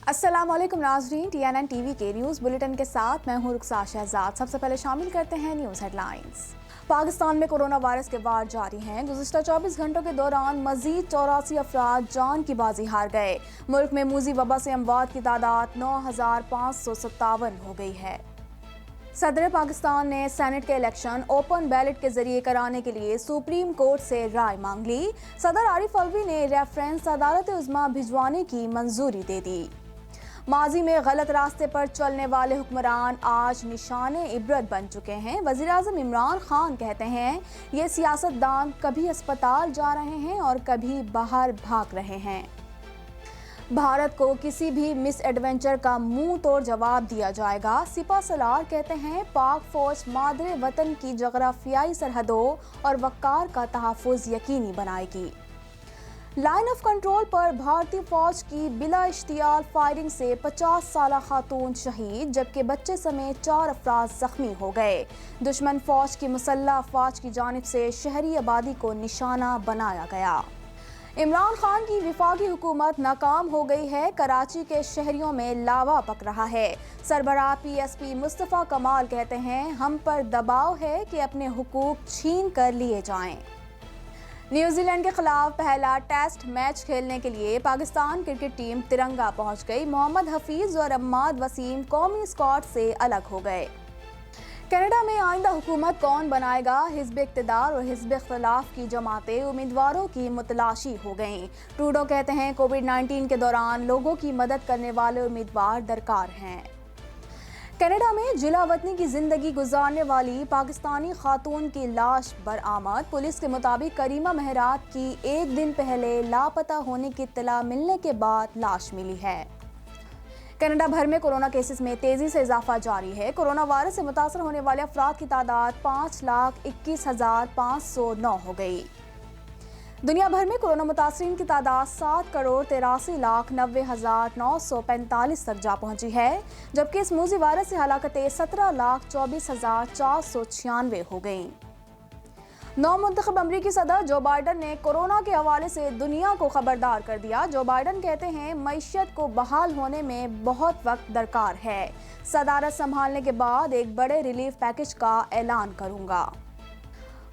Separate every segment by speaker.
Speaker 1: अस्सलाम वालेकुम नाज़रीन, TNN टीवी के न्यूज़ बुलेटिन के साथ मैं हूँ रुखसार शहजाद। सबसे पहले शामिल करते हैं न्यूज़ हेडलाइंस। पाकिस्तान में कोरोना वायरस के वार जारी हैं। गुज़िश्ता 24 घंटों के दौरान मजीद 84 अफराद जान की बाजी हार गए। मुल्क में मूजी वबा से अमवात की तादाद 9,557 हो गई है। सदर पाकिस्तान ने सेनेट के इलेक्शन ओपन बैलेट के जरिए कराने के लिए सुप्रीम कोर्ट से राय मांग ली। सदर आरिफ अलवी ने रेफरेंस अदालत उज़्मा भिजवाने की मंजूरी दे दी। माजी में गलत रास्ते पर चलने वाले हुक्मरान आज निशाने इबरत बन चुके हैं। वज़ीर आज़म इमरान खान कहते हैं ये सियासतदान कभी अस्पताल जा रहे हैं और कभी बाहर भाग रहे हैं। भारत को किसी भी मिस एडवेंचर का मुंह तोड़ जवाब दिया जाएगा। सिपा सलार कहते हैं पाक फौज मादरे वतन की जगराफियाई सरहदों और वक़ार का तहफ़्फ़ुज़ यकीनी बनाएगी। लाइन ऑफ कंट्रोल पर भारतीय फौज की बिला इश्तियाल फायरिंग से 50 साला खातून शहीद, जबकि बच्चे समेत 4 अफराद जख्मी हो गए। दुश्मन फौज की मुसल्लह अफवाज की जानिब से शहरी आबादी को निशाना बनाया गया। इमरान खान की विफाकी हुकूमत नाकाम हो गई है। कराची के शहरियों में लावा पक रहा है। सरबराह PSP मुस्तफ़ा कमाल कहते हैं हम पर दबाव है कि अपने हुकूक छीन कर लिए जाएं। न्यूजीलैंड के खिलाफ पहला टेस्ट मैच खेलने के लिए पाकिस्तान क्रिकेट टीम तिरंगा पहुंच गई। मोहम्मद हफीज और अम्माद वसीम कौमी स्क्वाड से अलग हो गए। कनाडा में आइंदा हुकूमत कौन बनाएगा? हिज़्ब इक़्तिदार और हिज़्ब इख्तिलाफ की जमातें उम्मीदवारों की मुतलाशी हो गईं। ट्रूडो कहते हैं कोविड-19 के दौरान लोगों की मदद करने वाले उम्मीदवार दरकार हैं। कनाडा में जिला वतनी की जिंदगी गुजारने वाली पाकिस्तानी खातून की लाश बरामद। पुलिस के मुताबिक करीमा महरात की एक दिन पहले लापता होने की इत्तला मिलने के बाद लाश मिली है। कनाडा भर में कोरोना केसेस में तेजी से इजाफा जारी है। कोरोना वायरस से मुतासर होने वाले अफराद की तादाद 5,21,509 हो गई। दुनिया भर में कोरोना मुतासरीन की तादाद 7,83,90,945 तक जा पहुंची है, जबकि इस मूजी वायरस से हलाकतें 17,24,496 हो गईं। नौ मुंतखब अमरीकी सदर जो बाइडन ने कोरोना के हवाले से दुनिया को खबरदार कर दिया। जो बाइडन कहते हैं मईशत को बहाल होने में बहुत वक्त दरकार है। सदारत संभालने के बाद एक बड़े रिलीफ पैकेज का ऐलान करूंगा।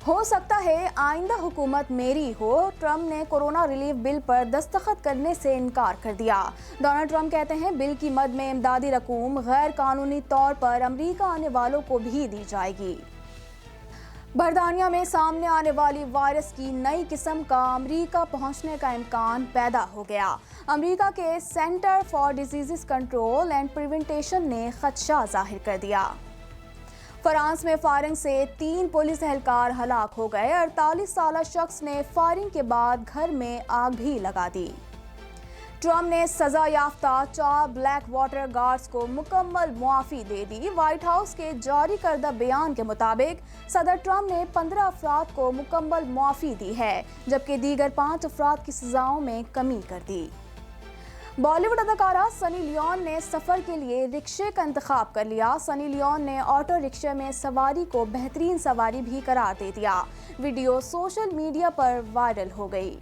Speaker 1: हो सकता है आइंदा हुकूमत मेरी हो। ट्रंप ने कोरोना रिलीफ बिल पर दस्तखत करने से इनकार कर दिया। डोनाल्ड ट्रंप कहते हैं बिल की मद में इमदादी रकूम गैर कानूनी तौर पर अमरीका आने वालों को भी दी जाएगी। बर्तानिया में सामने आने वाली वायरस की नई किस्म का अमरीका पहुंचने का इम्कान पैदा हो गया। अमरीका के centre for disease control and prevention ने खदशा जाहिर कर दिया। फ्रांस में फायरिंग से 3 पुलिस एहलकार हलाक हो गए। 48 साला शख्स ने फायरिंग के बाद घर में आग भी लगा दी। ट्रंप ने सजा याफ्ता 4 ब्लैक वाटर गार्ड्स को मुकम्मल मुआफ़ी दे दी। व्हाइट हाउस के जारी करदा बयान के मुताबिक सदर ट्रंप ने 15 अफराद को मुकम्मल मुआफ़ी दी है, जबकि दीगर 5 अफराद की सजाओं में कमी कर दी। बॉलीवुड अदाकारा सनी लियोन ने सफ़र के लिए रिक्शे का इंतखाब कर लिया। सनी लियोन ने ऑटो रिक्शे में सवारी को बेहतरीन सवारी भी करार दे दिया। वीडियो सोशल मीडिया पर वायरल हो गई।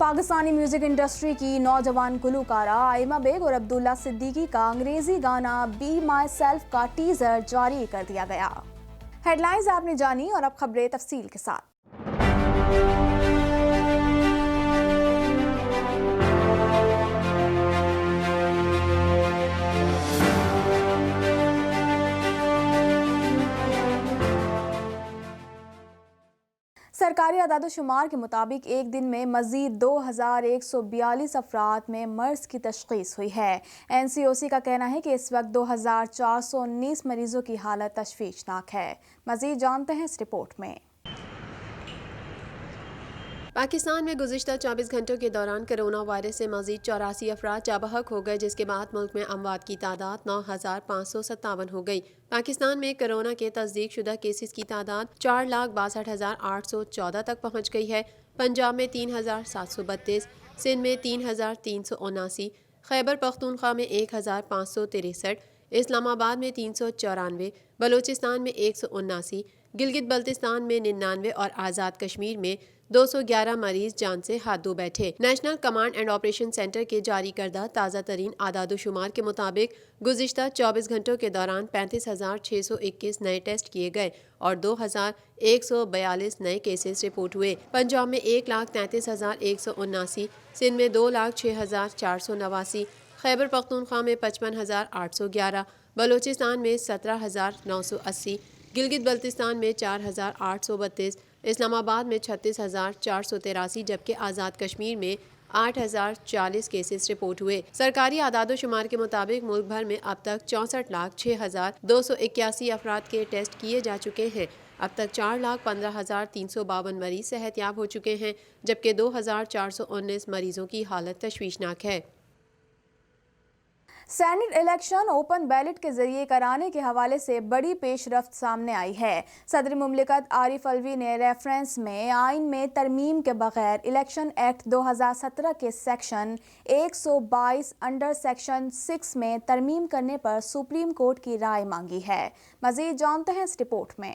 Speaker 1: पाकिस्तानी म्यूजिक इंडस्ट्री की नौजवान गुलकारा आइमा बेग और अब्दुल्ला सिद्दीकी का अंग्रेजी गाना बी माई सेल्फ का टीजर जारी कर दिया गया। हेडलाइंस आपने जानी और अब खबरें तफसील के साथ। सरकारी आदाद-ओ-शुमार के मुताबिक एक दिन में मज़ीद 2,142 अफराद में मर्ज़ की तशख़ीस हुई है। NCOC का कहना है कि इस वक्त 2,419 मरीजों की हालत तशवीशनाक है। मज़ीद जानते हैं इस रिपोर्ट में।
Speaker 2: पाकिस्तान में गुज़िश्ता 24 घंटों के दौरान कोरोना वायरस से मज़ीद 84 अफराद जाबहक हो गए, जिसके बाद मुल्क में अमवात की तादाद 9,557 हो गई। पाकिस्तान में कोरोना के तस्दीक शुदा केसेस की तादाद 4,62,814 तक पहुँच गई है। पंजाब में 3,732, सिंध में 3,379, खैबर पख्तूनख्वा में 1,563, इस्लामाबाद में 394, बलोचिस्तान में 179, गिलगित बल्तिस्तान में 99 और आज़ाद कश्मीर में 211 مریض جان سے ہاتھ دھو بیٹھے۔ National command and operation centre کے جاری کردہ تازہ ترین اعداد و شمار کے مطابق گزشتہ 24 گھنٹوں کے دوران 35,621 نئے ٹیسٹ کیے گئے اور 2,142 نئے کیسز رپورٹ ہوئے۔ پنجاب میں 1,33,179، سندھ میں 2,06,489، خیبر پختونخوا میں 55,811، بلوچستان میں 17,980، گلگت بلتستان میں 4,832، اسلام آباد میں 36,483 جبکہ آزاد کشمیر میں 8,040 کیسز رپورٹ ہوئے۔ سرکاری اعداد و شمار کے مطابق ملک بھر میں اب تک 64,06,281 افراد کے ٹیسٹ کیے جا چکے ہیں۔ اب تک 4,15,352 مریض صحت یاب ہو چکے ہیں جبکہ 2,419 مریضوں کی حالت تشویشناک ہے۔
Speaker 1: سینیٹ الیکشن اوپن بیلٹ کے ذریعے کرانے کے حوالے سے بڑی پیش رفت سامنے آئی ہے۔ صدر مملکت عارف الوی نے ریفرنس میں آئین میں ترمیم کے بغیر الیکشن ایکٹ 2017 کے سیکشن 122 انڈر سیکشن 6 میں ترمیم کرنے پر سپریم کورٹ کی رائے مانگی ہے۔ مزید جانتے ہیں اس رپورٹ میں۔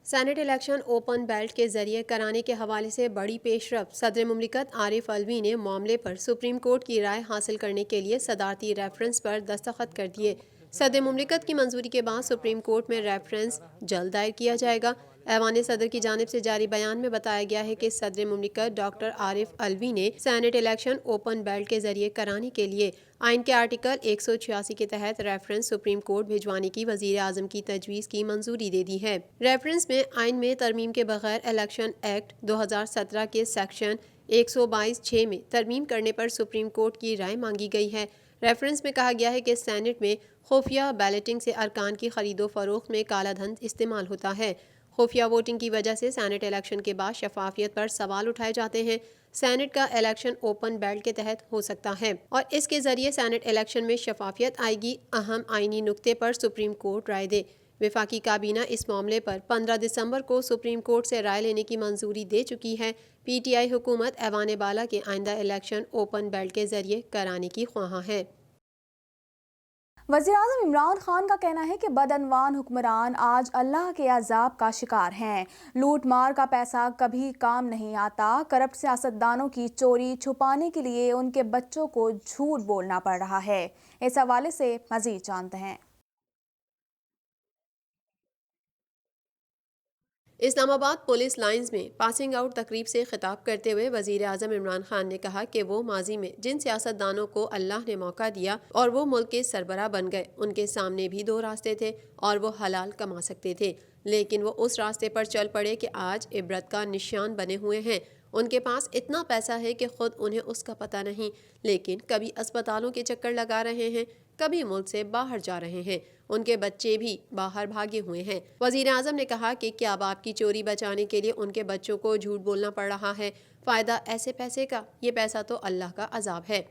Speaker 2: سینیٹ الیکشن اوپن بیلٹ کے ذریعے کرانے کے حوالے سے بڑی پیش رفت۔ صدر مملکت عارف الوی نے معاملے پر سپریم کورٹ کی رائے حاصل کرنے کے لیے صدارتی ریفرنس پر دستخط کر دیے۔ صدر مملکت کی منظوری کے بعد سپریم کورٹ میں ریفرنس جلد دائر کیا جائے گا۔ ایوان صدر کی جانب سے جاری بیان میں بتایا گیا ہے کہ صدر مملکت ڈاکٹر عارف الوی نے سینیٹ الیکشن اوپن بیلٹ کے ذریعے کرانے کے لیے آئین کے آرٹیکل 186 کے تحت ریفرنس سپریم کورٹ بھجوانے کی وزیر اعظم کی تجویز کی منظوری دے دی ہے۔ ریفرنس میں آئین میں ترمیم کے بغیر الیکشن ایکٹ 2017 کے سیکشن 122(6) میں ترمیم کرنے پر سپریم کورٹ کی رائے مانگی گئی ہے۔ ریفرنس میں کہا گیا ہے کہ سینیٹ میں خفیہ بیلٹنگ سے ارکان کی خرید و فروخت میں کالا دھن استعمال ہوتا ہے۔ خفیہ ووٹنگ کی وجہ سے سینیٹ الیکشن کے بعد شفافیت پر سوال اٹھائے جاتے ہیں۔ سینیٹ کا الیکشن اوپن بیلٹ کے تحت ہو سکتا ہے اور اس کے ذریعے سینیٹ الیکشن میں شفافیت آئے گی۔ اہم آئینی نکتے پر سپریم کورٹ رائے دے۔ وفاقی کابینہ اس معاملے پر 15 دسمبر کو سپریم کورٹ سے رائے لینے کی منظوری دے چکی ہے۔ پی ٹی آئی حکومت ایوان بالا کے آئندہ الیکشن اوپن بیلٹ کے ذریعے کرانے کی خواہاں ہے۔
Speaker 1: وزیراعظم عمران خان کا کہنا ہے کہ بدعنوان حکمران آج اللہ کے عذاب کا شکار ہیں۔ لوٹ مار کا پیسہ کبھی کام نہیں آتا۔ کرپٹ سیاستدانوں کی چوری چھپانے کے لیے ان کے بچوں کو جھوٹ بولنا پڑ رہا ہے۔ اس حوالے سے مزید جانتے ہیں۔
Speaker 2: اسلام آباد پولیس لائنز میں پاسنگ آؤٹ تقریب سے خطاب کرتے ہوئے وزیر اعظم عمران خان نے کہا کہ وہ ماضی میں جن سیاستدانوں کو اللہ نے موقع دیا اور وہ ملک کے سربراہ بن گئے، ان کے سامنے بھی دو راستے تھے اور وہ حلال کما سکتے تھے، لیکن وہ اس راستے پر چل پڑے کہ آج عبرت کا نشان بنے ہوئے ہیں۔ ان کے پاس اتنا پیسہ ہے کہ خود انہیں اس کا پتہ نہیں، لیکن کبھی اسپتالوں کے چکر لگا رہے ہیں، کبھی ملک سے باہر جا رہے ہیں، ان کے بچے بھی باہر بھاگے ہوئے ہیں۔ وزیر اعظم نے کہا کہ کیا باپ کی چوری بچانے کے لیے ان کے بچوں کو جھوٹ بولنا پڑ رہا ہے؟ فائدہ ایسے پیسے کا؟ یہ پیسہ تو اللہ کا عذاب ہے۔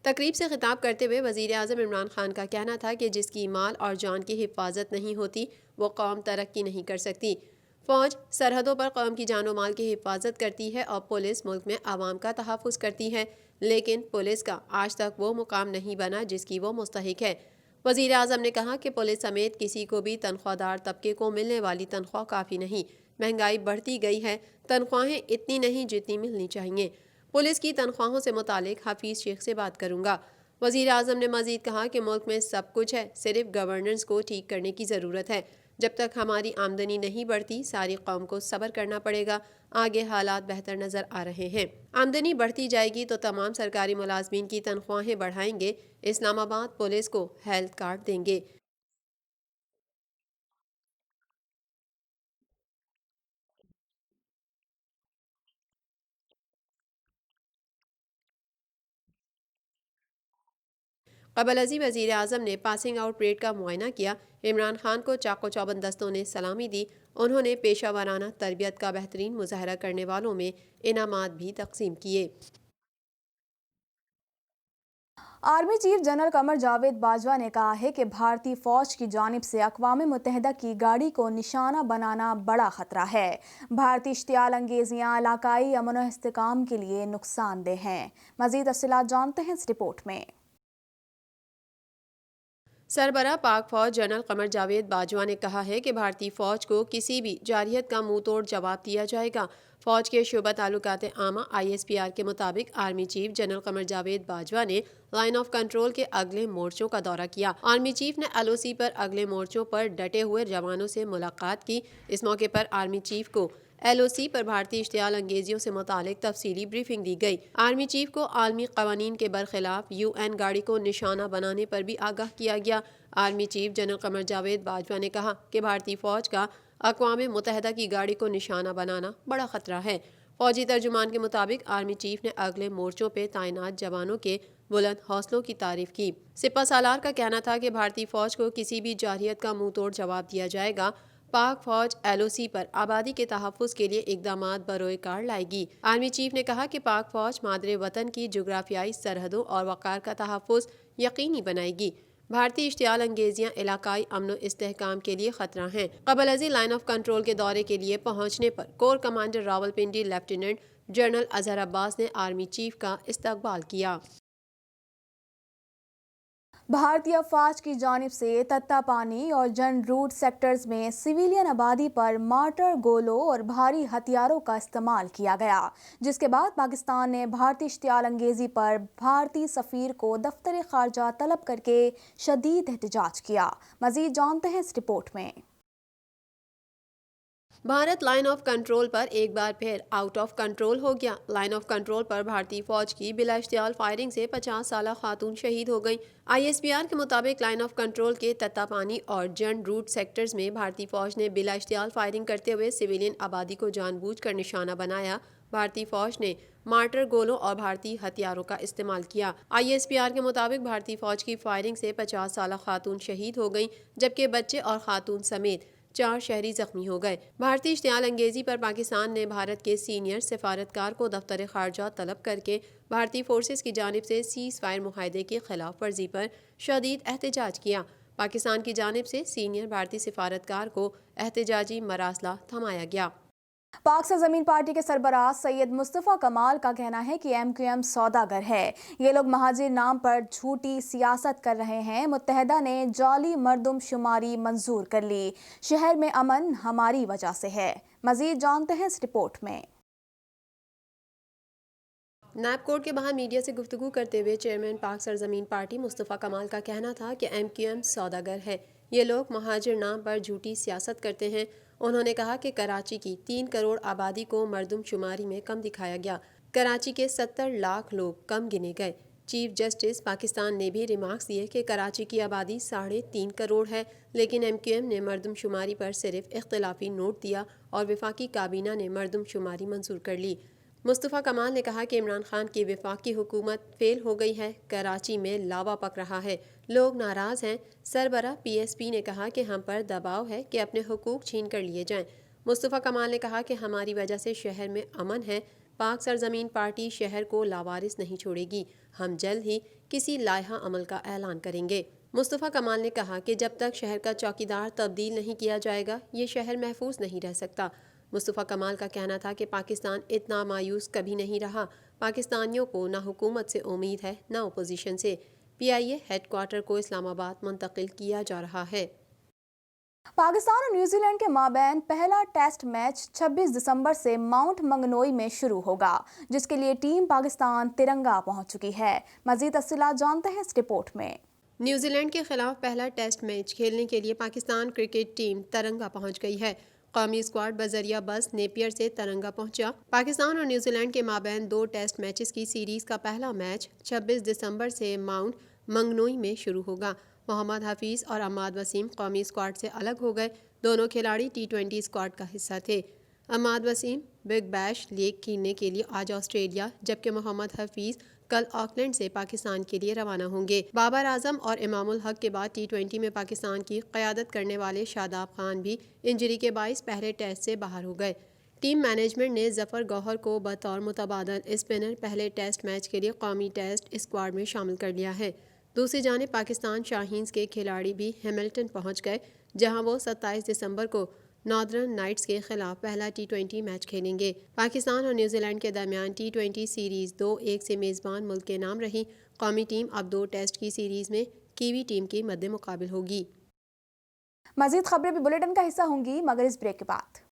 Speaker 2: تقریب سے خطاب کرتے ہوئے وزیر اعظم عمران خان کا کہنا تھا کہ جس کی مال اور جان کی حفاظت نہیں ہوتی وہ قوم ترقی نہیں کر سکتی۔ فوج سرحدوں پر قوم کی جان و مال کی حفاظت کرتی ہے اور پولیس ملک میں عوام کا تحفظ کرتی ہے، لیکن پولیس کا آج تک وہ مقام نہیں بنا جس کی وہ مستحق ہے۔ وزیر اعظم نے کہا کہ پولیس سمیت کسی کو بھی تنخواہ دار طبقے کو ملنے والی تنخواہ کافی نہیں، مہنگائی بڑھتی گئی ہے، تنخواہیں اتنی نہیں جتنی ملنی چاہیے۔ پولیس کی تنخواہوں سے متعلق حفیظ شیخ سے بات کروں گا۔ وزیر اعظم نے مزید کہا کہ ملک میں سب کچھ ہے، صرف گورننس کو ٹھیک کرنے کی ضرورت ہے۔ جب تک ہماری آمدنی نہیں بڑھتی ساری قوم کو صبر کرنا پڑے گا، آگے حالات بہتر نظر آ رہے ہیں۔ آمدنی بڑھتی جائے گی تو تمام سرکاری ملازمین کی تنخواہیں بڑھائیں گے، اسلام آباد پولیس کو ہیلتھ کارڈ دیں گے۔ قبل ازیں وزیر اعظم نے پاسنگ آؤٹ پریڈ کا معائنہ کیا۔ عمران خان کو چاق و چوبند دستوں نے سلامی دی۔ انہوں نے پیشہ ورانہ تربیت کا بہترین مظاہرہ کرنے والوں میں انعامات بھی تقسیم کیے۔
Speaker 1: Army chief general Qamar Javed Bajwa ने कहा है कि भारतीय फौज की जानिब से अक़वाम मुत्तहिदा की गाड़ी को निशाना बनाना बड़ा खतरा है। भारतीय इश्तियाल अंगेजियाँ इलाकाई अमन व इस्तेहकाम के लिए नुकसानदेह हैं। मज़ीद तफ़सीलात जानते हैं इस रिपोर्ट में।
Speaker 2: सरबराह पाक फौज जनरल कमर जावेद बाजवा ने कहा है कि भारतीय फौज को किसी भी जारहियत का मुंह तोड़ जवाब दिया जाएगा। फौज के शुबा ताल्लुकात आमा ISPR के मुताबिक army chief general Qamar Javed Bajwa ने लाइन ऑफ कंट्रोल के अगले मोर्चों का दौरा किया। आर्मी चीफ ने LOC पर अगले मोर्चों पर डटे हुए जवानों से मुलाकात की। इस मौके पर आर्मी चीफ को LOC पर भारतीय इश्तियाल अंगेजियों से मुतालिक तफसीली ब्रीफिंग दी गई। आर्मी चीफ को आलमी कवानीन के बरखिलाफ UN गाड़ी को निशाना बनाने पर भी आगाह किया गया। Army chief general Qamar Javed Bajwa ने कहा कि भारतीय फौज का अक़वाम मुत्तहिदा की गाड़ी को निशाना बनाना बड़ा खतरा है। फौजी तर्जुमान के मुताबिक आर्मी चीफ ने अगले मोर्चों पर तैनात जवानों के बुलंद हौसलों की तारीफ की। सिपा सालार का कहना था कि भारतीय फौज को किसी भी जारहियत का मुंह तोड़ जवाब दिया जाएगा। पाक फौज LOC पर आबादी के तहफ़्फ़ुज़ के लिए इक़दामात बरोए कार लाएगी। आर्मी चीफ ने कहा कि पाक फौज मादरे वतन की जुग्राफियाई सरहदों और वक़ार का तहफ़्फ़ुज़ यकीनी बनाएगी। भारतीय इश्तियाल अंगेजियाँ इलाकाई अमन व इस्तेहकाम के लिए खतरा हैं। क़बल अज़ी लाइन ऑफ कंट्रोल के दौरे के लिए पहुँचने पर core commander Rawalpindi lieutenant general Azhar Abbas ने आर्मी चीफ का इस्तकबाल किया।
Speaker 1: भारतीय अफवाज की जानिब से तत्तापानी और जन रूट सेक्टर्स में सिविलियन आबादी पर मार्टर गोलों और भारी हथियारों का इस्तेमाल किया गया, जिसके बाद पाकिस्तान ने भारतीय इश्तियाल अंगेजी पर भारतीय सफ़ीर को दफ्तर ख़ारजा तलब करके शदीद एहतजाज किया। मज़ीद जानते हैं इस रिपोर्ट में।
Speaker 2: भारत लाइन ऑफ कंट्रोल पर एक बार फिर आउट ऑफ कंट्रोल हो गया। लाइन ऑफ कंट्रोल पर भारतीय फौज की बिला इश्तियाल फायरिंग से 50 साला खातून शहीद हो गई। ISPR के मुताबिक लाइन ऑफ कंट्रोल के तत्तापानी और जन रूट सेक्टर्स में भारतीय फौज ने बिला इश्तियाल फायरिंग करते हुए सिविलियन आबादी को जानबूझकर निशाना बनाया। भारतीय फौज ने मार्टर गोलों और भारतीय हथियारों का इस्तेमाल किया। ISPR के मुताबिक भारतीय फौज की फायरिंग से 50 साला खातून शहीद हो गई, जबकि बच्चे और खातून समेत 4 शहरी जख्मी हो गए। भारतीय इश्तियाल अंगेजी पर पाकिस्तान ने भारत के सीनियर सिफारतकार को दफ्तर ख़ारजा तलब करके भारतीय फोर्सेस की जानिब से सीज़ फायर मुआहदे की खिलाफ वर्जी पर शदीद एहतजाज किया। पाकिस्तान की जानिब से सीनियर भारतीय सिफारतकार को एहतजाजी मरासला थमाया गया।
Speaker 1: पाक सरजमीन पार्टी के सरबराह सैयद मुस्तफ़ा कमाल का कहना है कि MQM सौदागर है। ये लोग महाजिर नाम पर झूठी सियासत कर रहे हैं। मुत्तहिदा ने जाली मरदमशुमारी मंजूर कर ली। शहर में अमन हमारी वजह से है। मज़ीद जानते हैं इस रिपोर्ट में।
Speaker 2: नैब कोर्ट के बाहर मीडिया से गुफ्तगू करते हुए चेयरमैन पाक सरजमीन पार्टी मुस्तफ़ा कमाल का कहना था कि MQM सौदागर है। ये लोग महाजिर नाम पर झूठी सियासत करते हैं। उन्होंने कहा कि कराची की 3 करोड़ आबादी को मरदमशुमारी में कम दिखाया गया। कराची के 70 लाख लोग कम गिने गए। चीफ जस्टिस पाकिस्तान ने भी रिमार्क्स दिए कि कराची की आबादी 3.5 करोड़ है, लेकिन MQM ने मरदमशुमारी पर सिर्फ इख्तिलाफी नोट दिया और वफाकी काबीना ने मरदमशुमारी मंजूर कर ली। मुस्तफ़ा कमाल ने कहा कि इमरान खान की वफाकी हुकूमत फेल हो गई है। कराची में लावा पक रहा है, लोग नाराज़ हैं। सरबराह PSP ने कहा कि हम पर दबाव है कि अपने हुकूक छीन कर लिए जाएं। मुस्तफ़ा कमाल ने कहा कि हमारी वजह से शहर में अमन है। पाक सरजमीन पार्टी शहर को लावारिस नहीं छोड़ेगी। हम जल्द ही किसी लायहा अमल का ऐलान करेंगे। मुस्तफ़ा कमाल ने कहा कि जब तक शहर का चौकीदार तब्दील नहीं किया जाएगा, ये शहर महफूज नहीं रह सकता। मुस्तफ़ा कमाल का कहना था कि पाकिस्तान इतना मायूस कभी नहीं रहा। पाकिस्तानियों को ना हुकूमत से उम्मीद है, ना अपोजिशन से। PIA हेडक्वार्टर को इस्लामाबाद मुंतकिल किया जा रहा है।
Speaker 1: पाकिस्तान और न्यूजीलैंड के माबैन पहला टेस्ट मैच 26 दिसंबर से माउंट मंगनोई में शुरू होगा, जिसके लिए टीम पाकिस्तान तिरंगा पहुंच चुकी है। मज़ीद तफसीलात जानते हैं इस रिपोर्ट में।
Speaker 2: न्यूजीलैंड के खिलाफ पहला टेस्ट मैच खेलने के लिए पाकिस्तान क्रिकेट टीम तिरंगा पहुंच गई है। कौमी स्क्वाड बजरिया बस नेपियर से तिरंगा पहुंचा। पाकिस्तान और न्यूजीलैंड के माबैन 2 टेस्ट मैचेस की सीरीज का पहला मैच 26 दिसंबर से माउंट मंगनोई में शुरू होगा। मोहम्मद हफीज़ और अम्माद वसीम कौमी स्क्वाड से अलग हो गए। दोनों खिलाड़ी T20 स्क्वाड का हिस्सा थे। Ammad Waseem Big Bash League खेलने के लिए आज ऑस्ट्रेलिया, जबकि मोहम्मद हफीज़ कल ऑकलैंड से पाकिस्तान के लिए रवाना होंगे। बाबर आजम और इमामुल हक के बाद T20 में पाकिस्तान की क़यादत करने वाले शादाब खान भी इंजरी के बाइस पहले टेस्ट से बाहर हो गए। ٹیم مینجمنٹ نے ظفر گوہر کو بطور متبادل اسپنر پہلے ٹیسٹ میچ کے لیے قومی ٹیسٹ اسکواڈ میں شامل کر لیا ہے۔ دوسری جانب پاکستان شاہینز کے کھلاڑی بھی ہیملٹن پہنچ گئے، جہاں وہ 27 دسمبر کو ناردرن نائٹس کے خلاف پہلا T20 میچ کھیلیں گے۔ پاکستان اور نیوزی لینڈ کے درمیان T20 سیریز 2-1 سے میزبان ملک کے نام رہی۔ قومی ٹیم اب 2 ٹیسٹ کی سیریز میں کیوی ٹیم کے مد مقابل ہوگی۔
Speaker 1: مزید خبریں بھی بلیٹن کا حصہ ہوں گی مگر اس بریک کے بعد۔